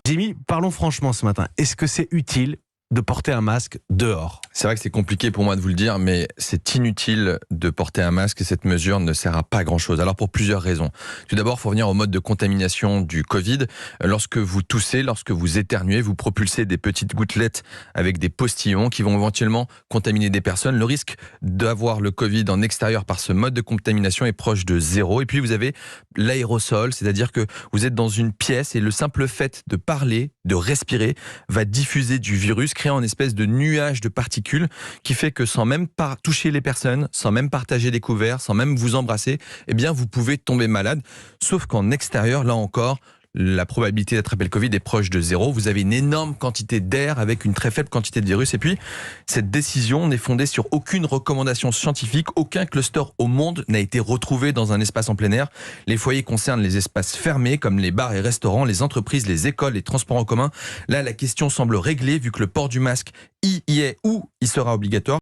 Jimmy, parlons franchement ce matin. Est-ce que c'est utile de porter un masque dehors ? C'est vrai que c'est compliqué pour moi de vous le dire, mais c'est inutile de porter un masque et cette mesure ne sert à pas grand-chose. Alors pour plusieurs raisons. Tout d'abord, il faut revenir au mode de contamination du Covid. Lorsque vous toussez, lorsque vous éternuez, vous propulsez des petites gouttelettes avec des postillons qui vont éventuellement contaminer des personnes. Le risque d'avoir le Covid en extérieur par ce mode de contamination est proche de 0. Et puis vous avez l'aérosol, c'est-à-dire que vous êtes dans une pièce et le simple fait de parler, de respirer, va diffuser du virus, créant une espèce de nuage de particules qui fait que sans même pas toucher les personnes, sans même partager des couverts, sans même vous embrasser, eh bien vous pouvez tomber malade. Sauf qu'en extérieur, là encore, la probabilité d'attraper le Covid est proche de 0. Vous avez une énorme quantité d'air avec une très faible quantité de virus. Et puis, cette décision n'est fondée sur aucune recommandation scientifique. Aucun cluster au monde n'a été retrouvé dans un espace en plein air. Les foyers concernent les espaces fermés comme les bars et restaurants, les entreprises, les écoles, les transports en commun. Là, la question semble réglée vu que le port du masque y est ou y sera obligatoire.